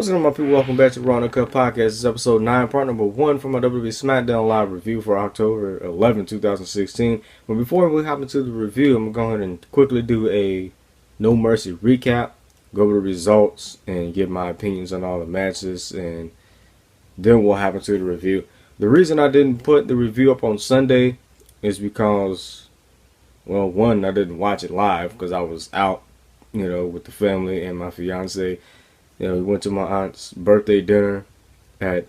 What's going on, my people? Welcome back to the Uncut podcast. This is episode 9, part number 1 from my WWE Smackdown live review for October 11, 2016. But before we hop into the review, I'm going to go ahead and quickly do a No Mercy recap, go over the results, and give my opinions on all the matches, and then we'll hop into the review. The reason I didn't put the review up on Sunday is because, well, one, I didn't watch it live because I was out, with the family and my fiance. We went to my aunt's birthday dinner at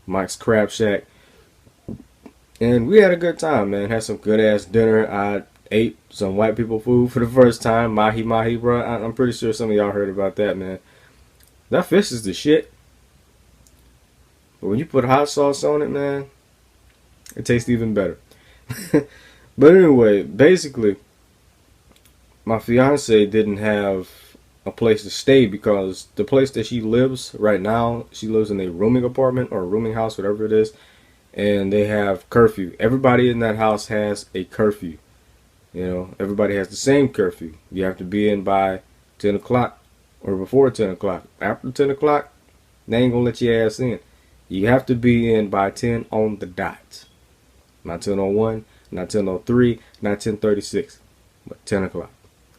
Mike's Crab Shack, and we had a good time, man. Had some good ass dinner. I ate some white people food for the first time. Mahi mahi, bro. I'm pretty sure some of y'all heard about that, man. That fish is the shit. But when you put hot sauce on it, man, it tastes even better. But anyway, basically, my fiance didn't have a place to stay because the place that she lives right now, she lives in a rooming apartment or a rooming house, whatever it is, and they have curfew. Everybody in that house has a curfew. Everybody has the same curfew. You have to be in by 10 o'clock or before 10 o'clock. After 10 o'clock, they ain't gonna let your ass in. You have to be in by 10 on the dot. Not 10:01, not 10:03, not 10:36, but 10 o'clock.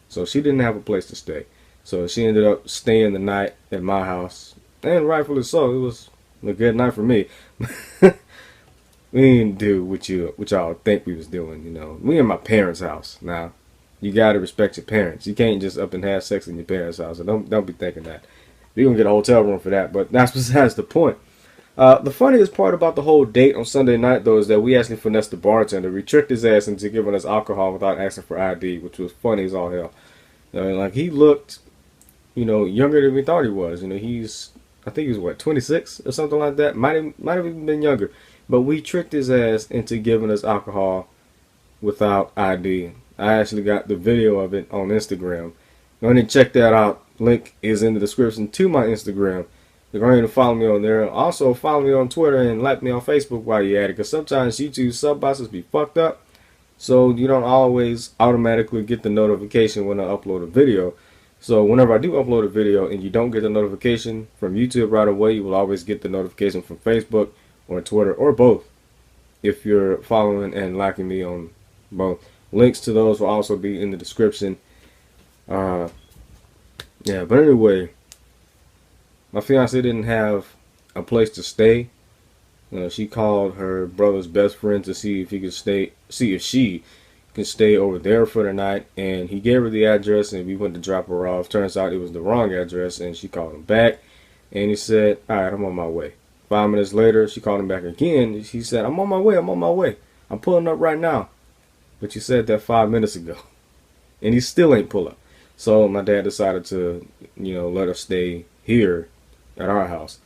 So she didn't have a place to stay. So she ended up staying the night at my house, and rightfully so. It was a good night for me. We didn't do what y'all think we was doing. We in my parents' house. Now, you gotta respect your parents. You can't just up and have sex in your parents' house. So don't be thinking that. You're gonna get a hotel room for that, but that's besides the point. The funniest part about the whole date on Sunday night, though, is that we actually finessed the bartender. We tricked his ass into giving us alcohol without asking for ID, which was funny as all hell. Like, he looked, younger than we thought he was. I think he was, 26 or something like that. Might have even been younger. But we tricked his ass into giving us alcohol without ID. I actually got the video of it on Instagram. Go ahead and check that out. Link is in the description to my Instagram. Go ahead and follow me on there. Also, follow me on Twitter and like me on Facebook while you're at it. Because sometimes YouTube sub boxes be fucked up. So you don't always automatically get the notification when I upload a video. So whenever I do upload a video and you don't get the notification from YouTube right away, you will always get the notification from Facebook or Twitter or both if you're following and liking me on both. Links to those will also be in the description. But anyway, my fiance didn't have a place to stay. She called her brother's best friend to see if she can stay over there for the night, and he gave her the address, and we went to drop her off. Turns out it was the wrong address, and she called him back, and he said, "All right, I'm on my way." 5 minutes later, she called him back again. She said, I'm on my way. I'm pulling up right now." But you said that 5 minutes ago, and he still ain't pull up. So my dad decided to, let her stay here at our house.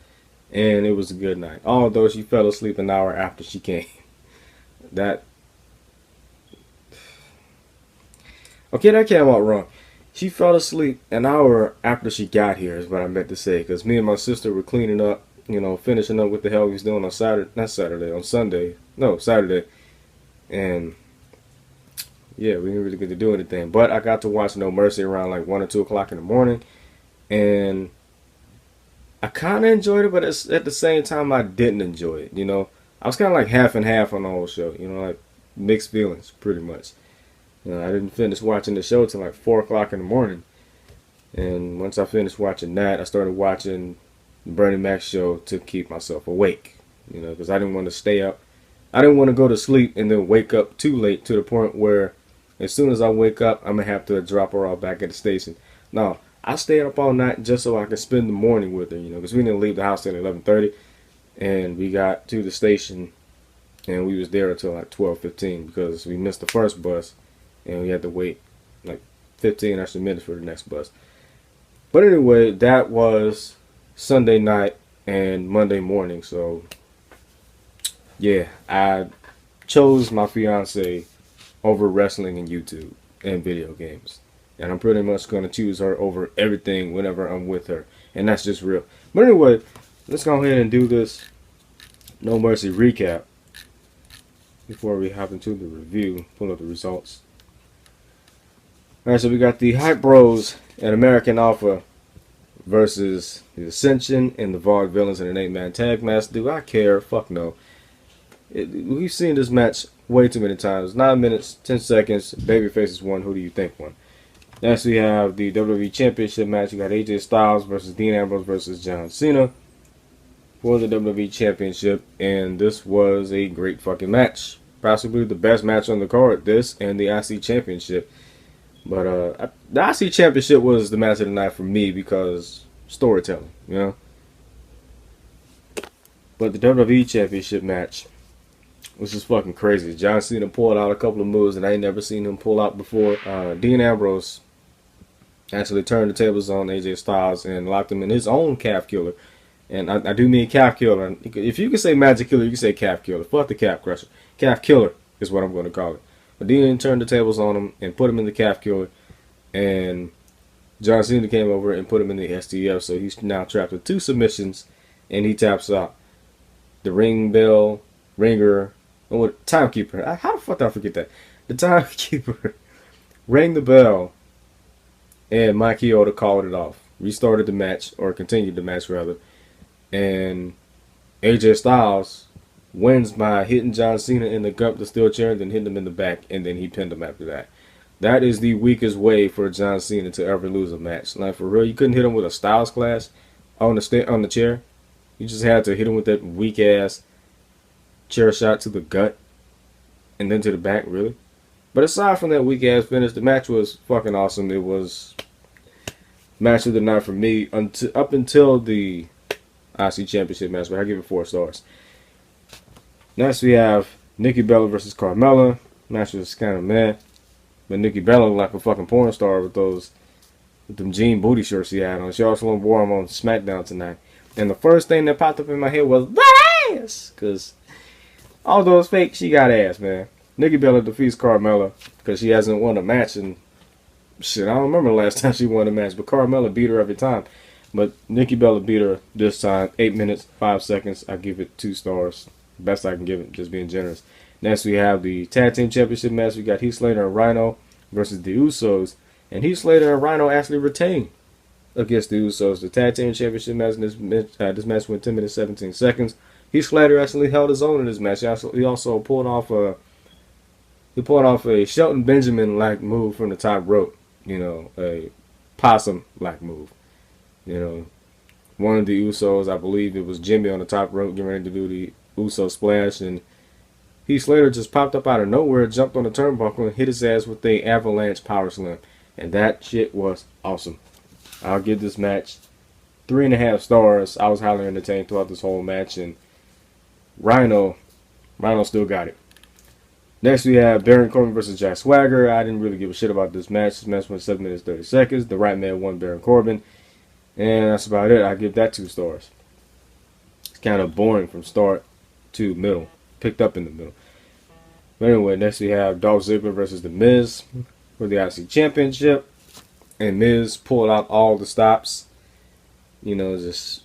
And it was a good night. Although she fell asleep an hour after she came. That came out wrong. She fell asleep an hour after she got here is what I meant to say. Because me and my sister were cleaning up, finishing up what the hell we was doing on Saturday. And yeah, we didn't really get to do anything. But I got to watch No Mercy around like 1 or 2 o'clock in the morning. And I kind of enjoyed it, but at the same time, I didn't enjoy it. I was kind of like half and half on the whole show. Like mixed feelings, pretty much. I didn't finish watching the show till like 4 o'clock in the morning. And once I finished watching that, I started watching the Bernie Mac show to keep myself awake. Because I didn't want to stay up. I didn't want to go to sleep and then wake up too late to the point where as soon as I wake up, I'm going to have to drop her off back at the station. No. I stayed up all night just so I could spend the morning with her, because we didn't leave the house till 11:30, and we got to the station, and we was there until like 12:15 because we missed the first bus, and we had to wait like 15 extra minutes for the next bus. But anyway, that was Sunday night and Monday morning, so yeah, I chose my fiance over wrestling and YouTube and video games. And I'm pretty much going to choose her over everything whenever I'm with her. And that's just real. But anyway, let's go ahead and do this No Mercy recap before we hop into the review, pull up the results. Alright, so we got the Hype Bros and American Alpha versus the Ascension and the Vaudevillains in an 8-man tag match. Do I care? Fuck no. We've seen this match way too many times. 9 minutes, 10 seconds. Babyface won. Who do you think won? Next we have the WWE Championship match. You got AJ Styles versus Dean Ambrose versus John Cena for the WWE Championship, and this was a great fucking match. Possibly the best match on the card. This and the IC Championship. But the IC Championship was the match of the night for me because storytelling, you know. But the WWE Championship match was just fucking crazy. John Cena pulled out a couple of moves that I ain't never seen him pull out before. Dean Ambrose actually turned the tables on AJ Styles and locked him in his own calf killer. And I do mean calf killer. If you can say magic killer, you can say calf killer. Fuck the calf crusher. Calf killer is what I'm going to call it. But Dean turned the tables on him and put him in the calf killer. And John Cena came over and put him in the STF. So he's now trapped with 2 submissions. And he taps out. The ring bell, ringer, timekeeper. How the fuck did I forget that? The timekeeper rang the bell. And Mike Chioda called it off. Restarted the match, or continued the match rather. And AJ Styles wins by hitting John Cena in the gut with the steel chair, and then hitting him in the back, and then he pinned him after that. That is the weakest way for John Cena to ever lose a match. Like, for real, you couldn't hit him with a Styles Clash on the chair. You just had to hit him with that weak ass chair shot to the gut, and then to the back, really. But aside from that weak ass finish, the match was fucking awesome. It was match of the night for me up until the IC Championship match, but I give it 4 stars. Next we have Nikki Bella versus Carmella. Match was kind of meh, but Nikki Bella looked like a fucking porn star with them jean booty shorts she had on. She also wore them on SmackDown tonight. And the first thing that popped up in my head was that ass, because although it's fake, she got ass, man. Nikki Bella defeats Carmella because she hasn't won a match in shit. I don't remember the last time she won a match, but Carmella beat her every time. But Nikki Bella beat her this time. 8 minutes, 5 seconds. I give it 2 stars. Best I can give it, just being generous. Next we have the Tag Team Championship match. We got Heath Slater and Rhino versus the Usos. And Heath Slater and Rhino actually retained against the Usos. The Tag Team Championship match, this match went 10 minutes, 17 seconds. Heath Slater actually held his own in this match. He also pulled off a Shelton Benjamin-like move from the top rope. You know, a possum-like move. You know, one of the Usos, I believe it was Jimmy on the top rope, getting ready to do the Uso splash, and Heath Slater just popped up out of nowhere, jumped on the turnbuckle, and hit his ass with the avalanche power slam. And that shit was awesome. I'll give this match 3.5 stars. I was highly entertained throughout this whole match, and Rhino still got it. Next we have Baron Corbin versus Jack Swagger. I didn't really give a shit about this match. This match went 7 minutes 30 seconds. The right man won, Baron Corbin. And that's about it. I give that 2 stars. It's kind of boring from start to middle. Picked up in the middle. But anyway, next we have Dolph Ziggler versus The Miz for the IC Championship. And Miz pulled out all the stops. You know, just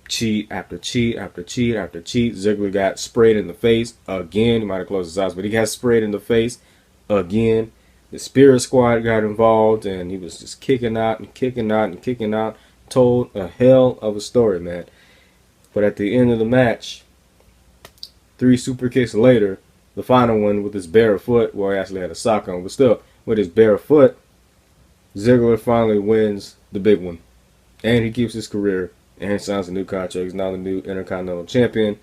cheat after cheat after cheat after cheat. Ziggler got sprayed in the face again. He might have closed his eyes, but he got sprayed in the face again. The Spirit Squad got involved, and he was just kicking out and kicking out and kicking out. Told a hell of a story, man. But at the end of the match, 3 super kicks later, the final one with his bare foot, well, he actually had a sock on, but still, with his bare foot, Ziggler finally wins the big one. And he keeps his career, and he signs a new contract. He's now the new Intercontinental Champion.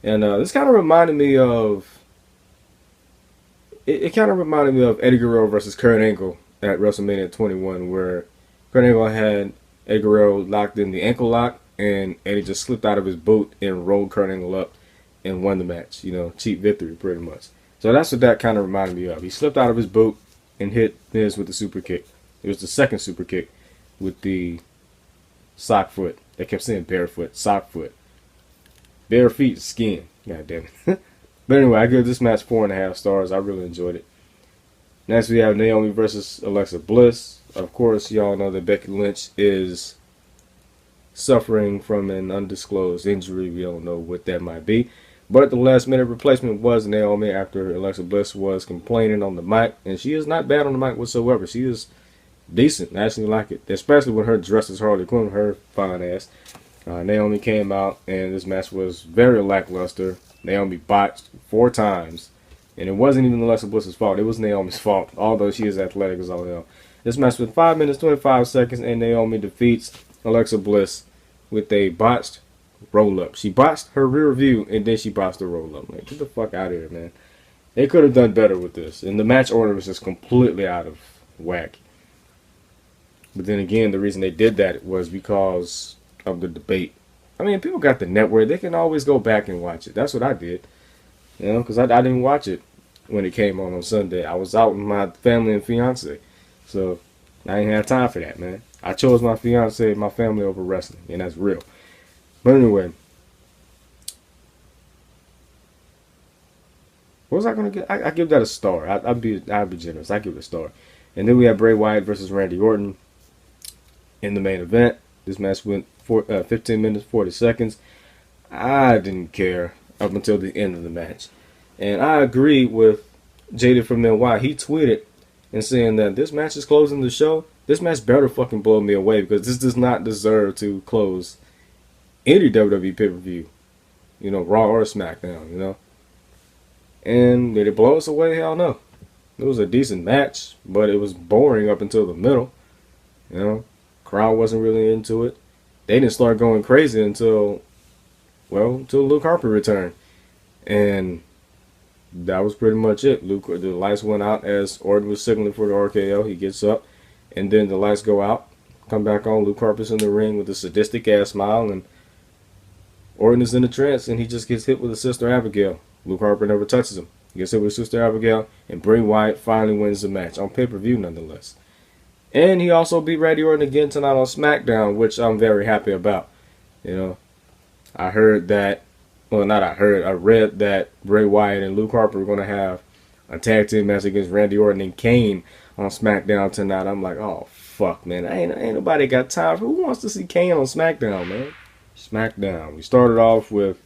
And this kind of reminded me of... It kind of reminded me of Eddie Guerrero versus Kurt Angle at WrestleMania 21, where Kurt Angle had Eddie Guerrero locked in the ankle lock, and Eddie just slipped out of his boot and rolled Kurt Angle up and won the match. You know, cheap victory, pretty much. So that's what that kind of reminded me of. He slipped out of his boot and hit Miz with the super kick. It was the second super kick with the sock foot. They kept saying barefoot, sock foot. Bare feet, skin. God damn it. But anyway, I give this match 4.5 stars. I really enjoyed it. Next we have Naomi versus Alexa Bliss. Of course, y'all know that Becky Lynch is suffering from an undisclosed injury. We don't know what that might be. But the last minute replacement was Naomi after Alexa Bliss was complaining on the mic. And she is not bad on the mic whatsoever. She is decent. I actually like it, especially when her dressed as Harley Quinn, her fine ass. Naomi came out, and this match was very lackluster. Naomi botched 4 times, and it wasn't even Alexa Bliss's fault. It was Naomi's fault, although she is athletic as all hell. This match was 5 minutes 25 seconds, and Naomi defeats Alexa Bliss with a botched roll-up. She botched her rear view, and then she botched the roll-up. Like, get the fuck out of here, man. They could have done better with this, and the match order was just completely out of whack. But then again, the reason they did that was because of the debate. I mean, people got the network. They can always go back and watch it. That's what I did. You know, because I didn't watch it when it came on Sunday. I was out with my family and fiance. So, I ain't had time for that, man. I chose my fiance and my family over wrestling. And that's real. But anyway. What was I going to get? I give that a star. I'd be generous. I give it a star. And then we have Bray Wyatt versus Randy Orton in the main event. This match went 15 minutes, 40 seconds. I didn't care up until the end of the match. And I agree with JD from NY. He tweeted and saying that this match is closing the show. This match better fucking blow me away, because this does not deserve to close any WWE pay-per-view. You know, Raw or SmackDown, you know. And did it blow us away? Hell no. It was a decent match, but it was boring up until the middle. You know, crowd wasn't really into it. They didn't start going crazy until Luke Harper returned. And that was pretty much it. The lights went out as Orton was signaling for the RKO. He gets up, and then the lights go out, come back on. Luke Harper's in the ring with a sadistic ass smile, and Orton is in a trance, and he just gets hit with a Sister Abigail. Luke Harper never touches him. He gets hit with Sister Abigail, and Bray Wyatt finally wins the match on pay-per-view nonetheless. And he also beat Randy Orton again tonight on SmackDown, which I'm very happy about. You know, I heard that, well, not I heard, I read that Bray Wyatt and Luke Harper were going to have a tag team match against Randy Orton and Kane on SmackDown tonight. I'm like, oh, fuck, man. Ain't nobody got time. Who wants to see Kane on SmackDown, man? SmackDown. We started off with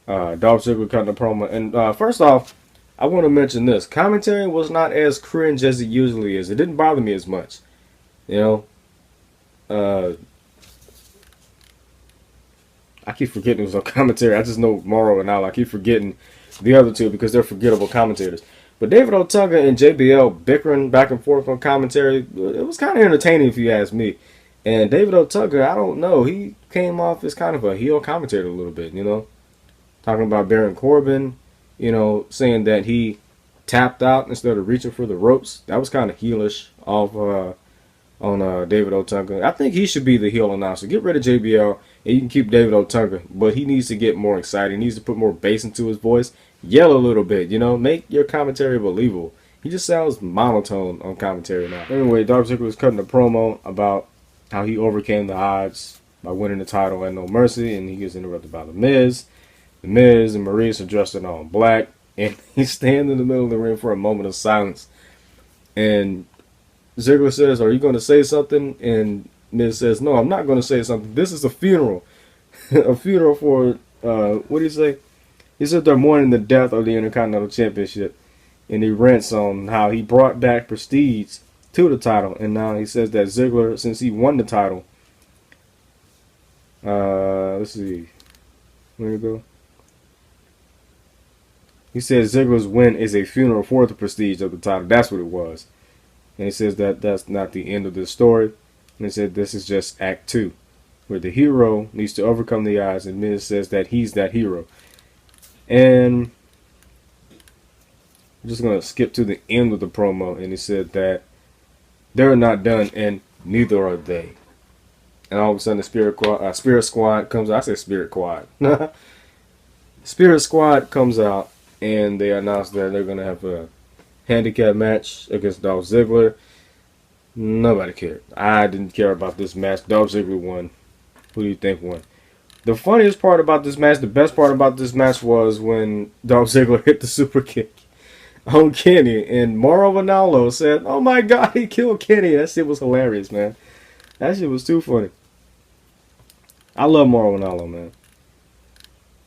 Dolph Ziggler cutting a promo. And first off, I want to mention this. Commentary was not as cringe as it usually is. It didn't bother me as much. You know, I keep forgetting it was on commentary. I just know Mauro and Al. I keep forgetting the other two because they're forgettable commentators. But David Otunga and JBL bickering back and forth on commentary, it was kind of entertaining if you ask me. And David Otunga, I don't know, he came off as kind of a heel commentator a little bit, you know. Talking about Baron Corbin, you know, saying that he tapped out instead of reaching for the ropes. That was kind of heelish on David Otunga. I think he should be the heel announcer. Get rid of JBL and you can keep David Otunga, but he needs to get more excited. He needs to put more bass into his voice. Yell a little bit, you know, make your commentary believable. He just sounds monotone on commentary now. Anyway, Dolph Ziggler was cutting a promo about how he overcame the odds by winning the title at No Mercy, and he gets interrupted by The Miz. The Miz and Maurice are dressed in all black, and he's standing in the middle of the ring for a moment of silence. And Ziggler says, "Are you going to say something?" And Miz says, "No, I'm not going to say something. This is a funeral." A funeral for, what do you say? He said they're mourning the death of the Intercontinental Championship. And he rants on how he brought back prestige to the title. And now he says that Ziggler, since he won the title, let's see, where you go? He says Ziggler's win is a funeral for the prestige of the title. That's what it was. And he says that that's not the end of the story. And he said this is just Act 2, where the hero needs to overcome the odds. And Miz says that he's that hero. And I'm just going to skip to the end of the promo. And he said that they're not done, and neither are they. And all of a sudden, the Spirit Squad comes out. I said Spirit Quad. Spirit Squad comes out, and they announce that they're going to have a handicap match against Dolph Ziggler. Nobody cared. I didn't care about this match. Dolph Ziggler won. Who do you think won? The funniest part about this match, the best part about this match was when Dolph Ziggler hit the super kick on Kenny. And Mauro Ranallo said, "Oh my God, he killed Kenny." That shit was hilarious, man. That shit was too funny. I love Mauro Ranallo, man.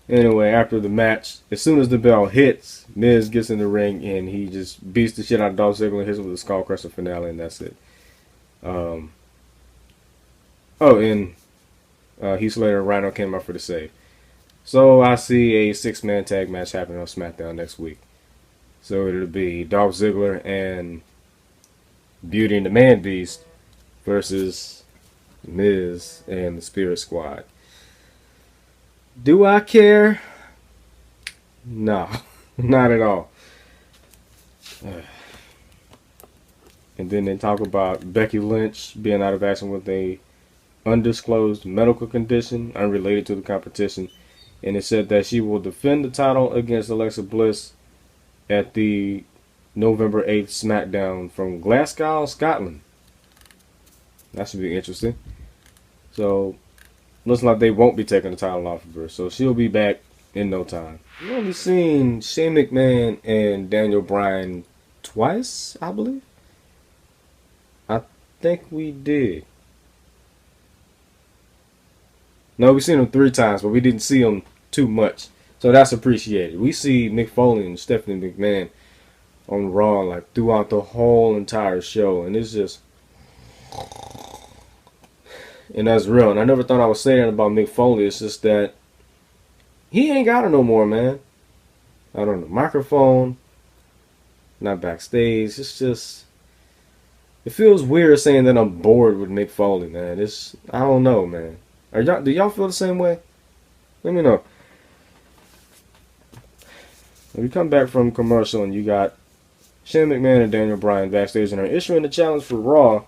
Anyway, after the match, as soon as the bell hits, Miz gets in the ring and he just beats the shit out of Dolph Ziggler and hits him with a skull crusher finale, and that's it. Um, oh, and Heath Slater and Rhino came up for the save. So I see a 6-man tag match happening on SmackDown next week. So it'll be Dolph Ziggler and Beauty and the Man Beast versus Miz and the Spirit Squad. Do I care? No, not at all. And then they talk about Becky Lynch being out of action with a undisclosed medical condition unrelated to the competition. And it said that she will defend the title against Alexa Bliss at the November 8th SmackDown from Glasgow, Scotland. That should be interesting. So, looks like they won't be taking the title off of her. So, she'll be back in no time. We've only seen Shane McMahon and Daniel Bryan twice, I believe. I think we did. No, we've seen them 3 times, but we didn't see them too much. So that's appreciated. We see Mick Foley and Stephanie McMahon on Raw like throughout the whole entire show. And it's just... And that's real. And I never thought I would say that about Mick Foley. It's just that he ain't got it no more, man. I don't know. Microphone. Not backstage. It's just... It feels weird saying that I'm bored with Mick Foley, man. It's... I don't know, man. Do y'all feel the same way? Let me know. If you come back from commercial and you got Shane McMahon and Daniel Bryan backstage and are issuing the challenge for Raw,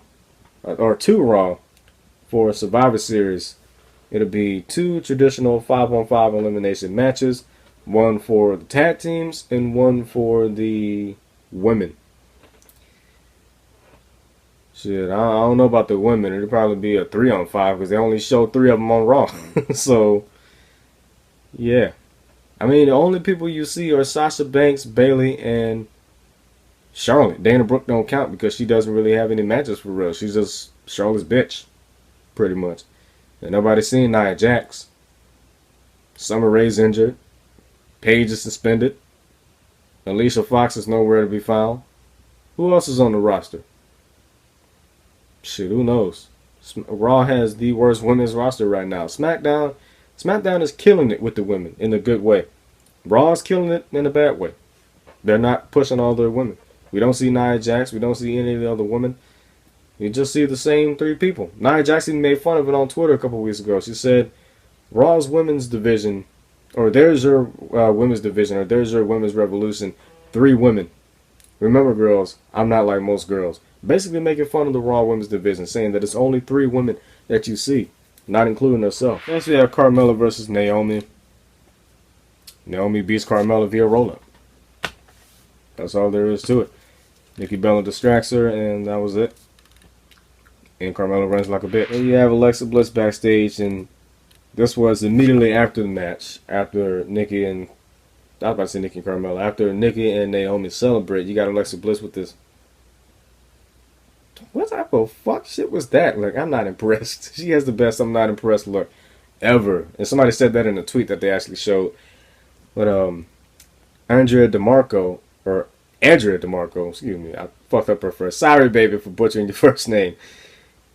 or to Raw, for Survivor Series, it'll be 2 traditional 5-on-5 elimination matches, 1 for the tag teams and 1 for the women. Shit, I don't know about the women. It'll probably be a 3-on-5 because they only show 3 of them on Raw. So, yeah. I mean, the only people you see are Sasha Banks, Bayley, and Charlotte. Dana Brooke don't count because she doesn't really have any matches for real. She's just Charlotte's bitch, pretty much. And nobody's seen Nia Jax. Summer Rae's injured. Paige is suspended. Alicia Fox is nowhere to be found. Who else is on the roster? Shit, who knows? Raw has the worst women's roster right now. SmackDown is killing it with the women in a good way. Raw is killing it in a bad way. They're not pushing all their women. We don't see Nia Jax. We don't see any of the other women. You just see the same 3 people. Nia Jax even made fun of it on Twitter a couple weeks ago. She said, Raw's women's division, or there's your women's division, or there's your women's revolution, 3 women. Remember, girls, I'm not like most girls. Basically making fun of the Raw women's division, saying that it's only 3 women that you see, not including herself. Next we have Carmella versus Naomi. Naomi beats Carmella via roll-up. That's all there is to it. Nikki Bella distracts her, and that was it. And Carmella runs like a bitch. And you have Alexa Bliss backstage, and this was immediately after the match. After Nikki and... I was about to say Nikki and Carmella. After Nikki and Naomi celebrate, you got Alexa Bliss with this... What type of fuck shit was that? Like, I'm not impressed. She has the best I'm not impressed look ever. And somebody said that in a tweet that they actually showed. But, Andrea DeMarco, excuse me, I fucked up her first. Sorry, baby, for butchering your first name.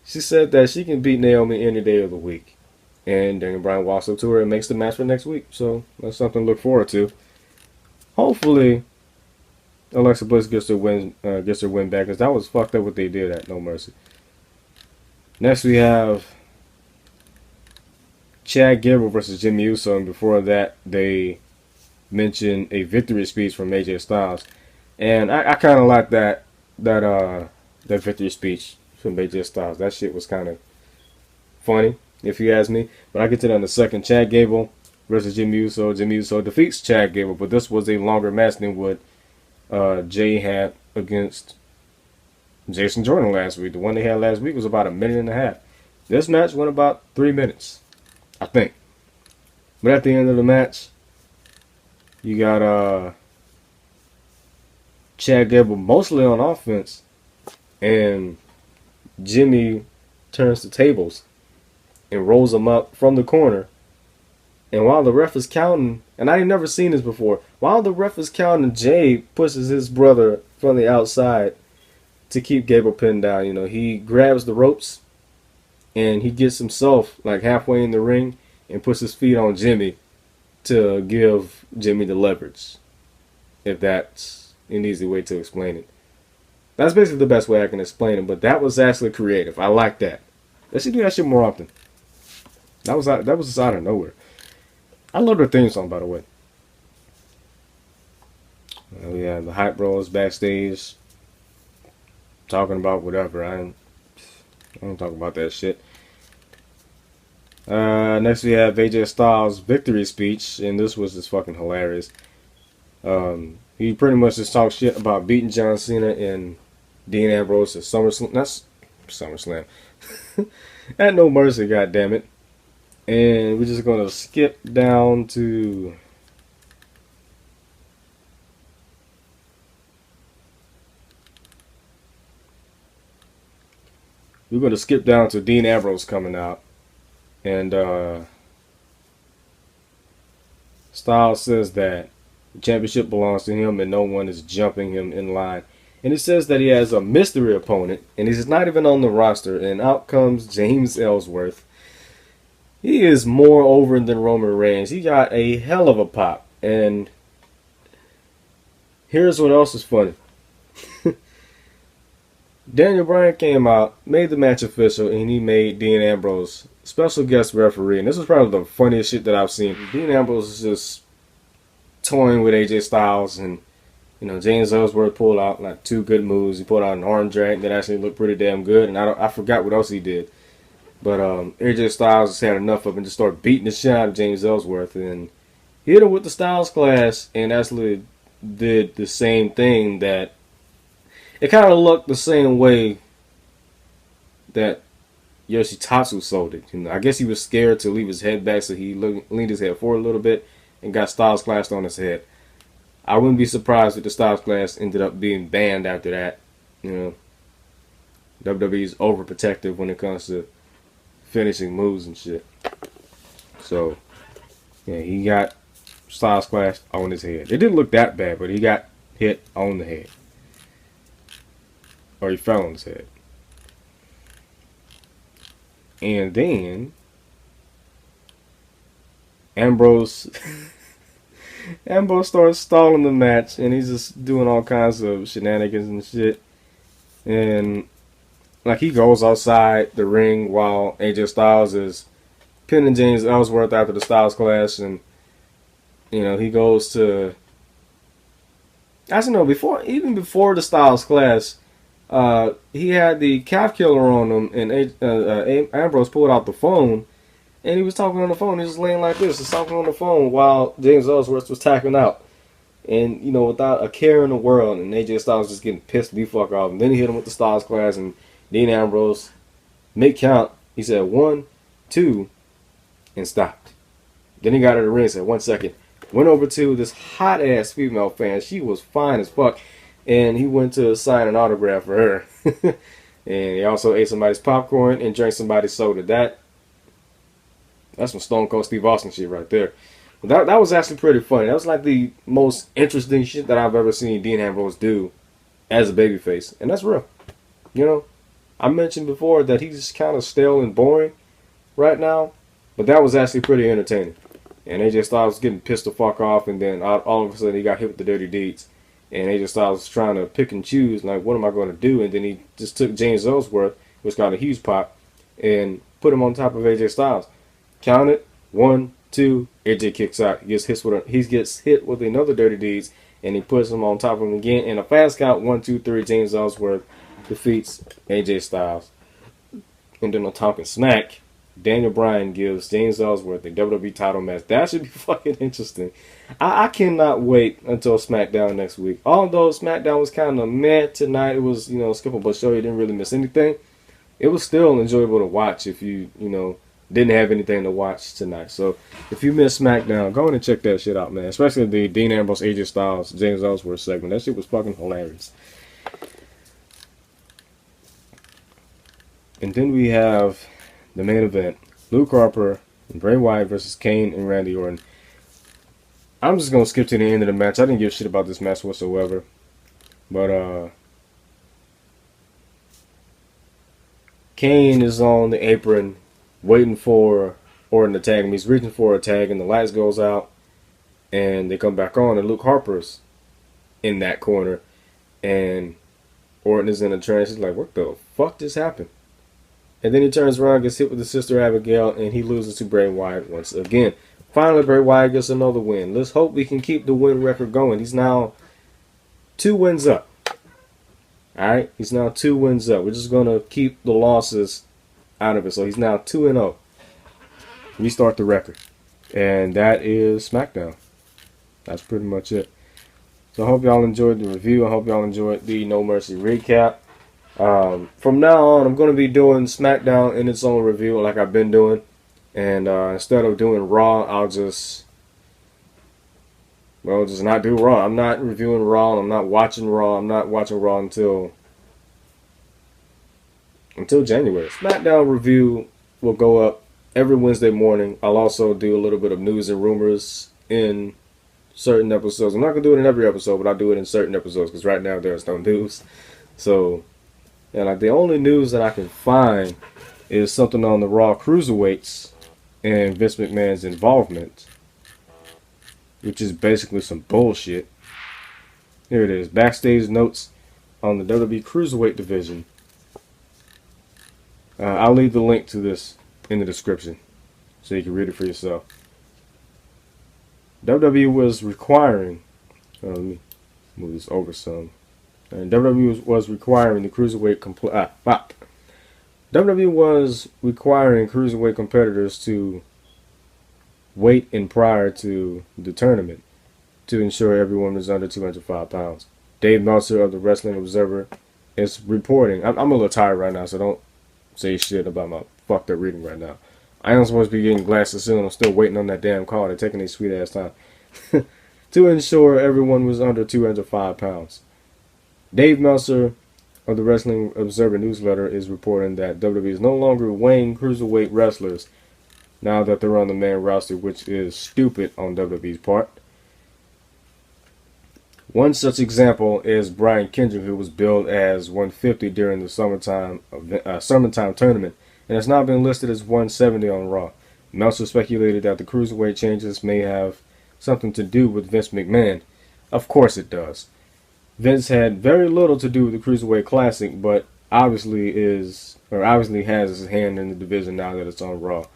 She said that she can beat Naomi any day of the week. And Daniel Bryan walks up to her and makes the match for next week. So, that's something to look forward to. Hopefully, Alexa Bliss gets her win back, because that was fucked up what they did at No Mercy. Next we have Chad Gable versus Jimmy Uso, and before that they mentioned a victory speech from AJ Styles, and I kind of like that victory speech from AJ Styles. That shit was kind of funny, if you ask me. But I get to that in a second. Chad Gable versus Jimmy Uso. Jimmy Uso defeats Chad Gable, but this was a longer match than what Jay had against Jason Jordan last week. The one they had last week was about 1.5 minutes. This match went about 3 minutes, I think. But at the end of the match, you got Chad Gable mostly on offense, and Jimmy turns the tables and rolls them up from the corner. And while the ref is counting, and I ain't never seen this before, while the ref is counting, Jay pushes his brother from the outside to keep Gable pinned down. You know, he grabs the ropes and he gets himself like halfway in the ring and puts his feet on Jimmy to give Jimmy the leverage. If that's an easy way to explain it. That's basically the best way I can explain it, but that was actually creative. I like that. They should do that shit more often. That was just out of nowhere. I love their theme song, by the way. We have the Hype Bros backstage talking about whatever. I don't talk about that shit. Next we have AJ Styles' victory speech, and this was just fucking hilarious. He pretty much just talked shit about beating John Cena and Dean Ambrose at SummerSlam. That's SummerSlam. At No Mercy, goddammit. And we're just gonna skip down to Dean Ambrose coming out, and Styles says that the championship belongs to him and no one is jumping him in line. And it says that he has a mystery opponent and he's not even on the roster. And out comes James Ellsworth. He is more over than Roman Reigns. He got a hell of a pop. And here's what else is funny. Daniel Bryan came out, made the match official, and he made Dean Ambrose special guest referee. And this was probably the funniest shit that I've seen. Dean Ambrose is just toying with AJ Styles, and you know, James Ellsworth pulled out like 2 good moves. He pulled out an arm drag that actually looked pretty damn good, and I forgot what else he did. But AJ Styles just had enough of it and just started beating the shit out of James Ellsworth, and hit him with the Styles Clash, and actually did the same thing. That it kind of looked the same way that Yoshitatsu sold it. You know, I guess he was scared to leave his head back, so he leaned his head forward a little bit and got Styles Clash on his head. I wouldn't be surprised if the Styles Clash ended up being banned after that. You know, WWE's overprotective when it comes to finishing moves and shit. So, yeah, he got Styles Clash on his head. It didn't look that bad, but he got hit on the head. Or he fell on his head. And then Ambrose starts stalling the match, and he's just doing all kinds of shenanigans and shit. And like, he goes outside the ring while AJ Styles is pinning James Ellsworth after the Styles Clash, and you know, he goes to, actually no, even before the Styles Clash, he had the calf killer on him, and Ambrose pulled out the phone. And he was talking on the phone. He was laying like this, just talking on the phone while James Ellsworth was tapping out. And, you know, without a care in the world. And AJ Styles just getting pissed the fuck off. And then he hit him with the Styles Clash. And Dean Ambrose, make count. He said 1, 2, and stopped. Then he got out of the ring and said, 1 second. Went over to this hot-ass female fan. She was fine as fuck. And he went to sign an autograph for her. And he also ate somebody's popcorn and drank somebody's soda. That's some Stone Cold Steve Austin shit right there. That was actually pretty funny. That was like the most interesting shit that I've ever seen Dean Ambrose do as a babyface. And that's real. You know, I mentioned before that he's kind of stale and boring right now. But that was actually pretty entertaining. And AJ Styles was getting pissed the fuck off. And then all of a sudden he got hit with the dirty deeds. And AJ Styles was trying to pick and choose. Like, what am I going to do? And then he just took James Ellsworth, which got a huge pop, and put him on top of AJ Styles. Count it. 1, 2. AJ kicks out. He gets hit with another dirty deeds, and he puts him on top of him again. And a fast count. 1, 2, 3. James Ellsworth defeats AJ Styles. And then on Talking Smack, Daniel Bryan gives James Ellsworth a WWE title match. That should be fucking interesting. I cannot wait until SmackDown next week. Although SmackDown was kind of meh tonight, it was, you know, a skippable show. You didn't really miss anything. It was still enjoyable to watch if you know, didn't have anything to watch tonight. So if you missed SmackDown, go in and check that shit out, man. Especially the Dean Ambrose, AJ Styles, James Ellsworth segment. That shit was fucking hilarious. And then we have the main event. Luke Harper and Bray Wyatt versus Kane and Randy Orton. I'm just going to skip to the end of the match. I didn't give a shit about this match whatsoever. But Kane is on the apron waiting for Orton to tag him. He's reaching for a tag, and the lights goes out, and they come back on, and Luke Harper's in that corner, and Orton is in a trance. He's like, what the fuck just happened? And then he turns around, gets hit with his sister Abigail, and he loses to Bray Wyatt once again. Finally, Bray Wyatt gets another win. Let's hope we can keep the win record going. He's now 2 wins up. Alright? He's now 2 wins up. We're just going to keep the losses out of it. So he's now 2-0. Restart the record. And that is SmackDown. That's pretty much it. So I hope y'all enjoyed the review. I hope y'all enjoyed the No Mercy recap. From now on, I'm going to be doing SmackDown in its own review like I've been doing. And instead of doing Raw, I'll just not do Raw. I'm not reviewing Raw. I'm not watching Raw. I'm not watching Raw until January. SmackDown review will go up every Wednesday morning. I'll also do a little bit of news and rumors in certain episodes. I'm not going to do it in every episode, but I'll do it in certain episodes because right now there's no news. So, and like the only news that I can find is something on the Raw Cruiserweights and Vince McMahon's involvement, which is basically some bullshit. Here it is. Backstage notes on the WWE Cruiserweight division. I'll leave the link to this in the description so you can read it for yourself. WWE was requiring, let me move this over some. And WWE was requiring the Cruiserweight WWE was requiring Cruiserweight competitors to wait in prior to the tournament to ensure everyone was under 205 pounds. Dave Meltzer of the Wrestling Observer is reporting. I'm a little tired right now, so don't say shit about my fucked up reading right now. I am supposed to be getting glasses soon. I'm still waiting on that damn call. They're taking their sweet ass time. To ensure everyone was under 205 pounds. Dave Meltzer of the Wrestling Observer newsletter is reporting that WWE is no longer weighing cruiserweight wrestlers now that they're on the main roster, which is stupid on WWE's part. One such example is Brian Kendrick, who was billed as 150 during the summertime tournament, and has now been listed as 170 on Raw. Meltzer speculated that the cruiserweight changes may have something to do with Vince McMahon. Of course it does. Vince had very little to do with the Cruiserweight Classic, but obviously has his hand in the division now that it's on Raw.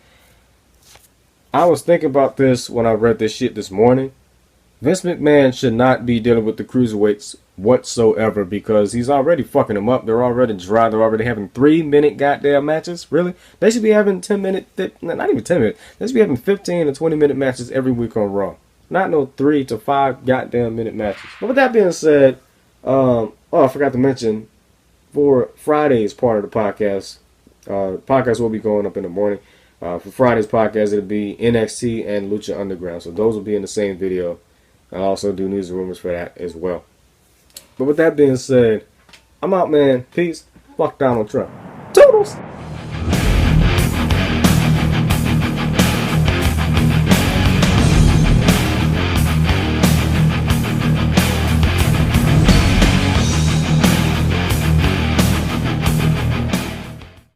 I was thinking about this when I read this shit this morning. Vince McMahon should not be dealing with the Cruiserweights whatsoever because he's already fucking them up. They're already dry. They're already having 3-minute goddamn matches. Really? They should be having 10-minute, not even 10 minutes. They should be having 15 and 20-minute matches every week on Raw. Not no 3 to 5 goddamn minute matches. But with that being said, I forgot to mention, for Friday's part of the podcast, podcast will be going up in the morning. For Friday's podcast, it'll be NXT and Lucha Underground. So those will be in the same video. I'll also do news and rumors for that as well. But with that being said, I'm out, man. Peace. Fuck Donald Trump. Toodles!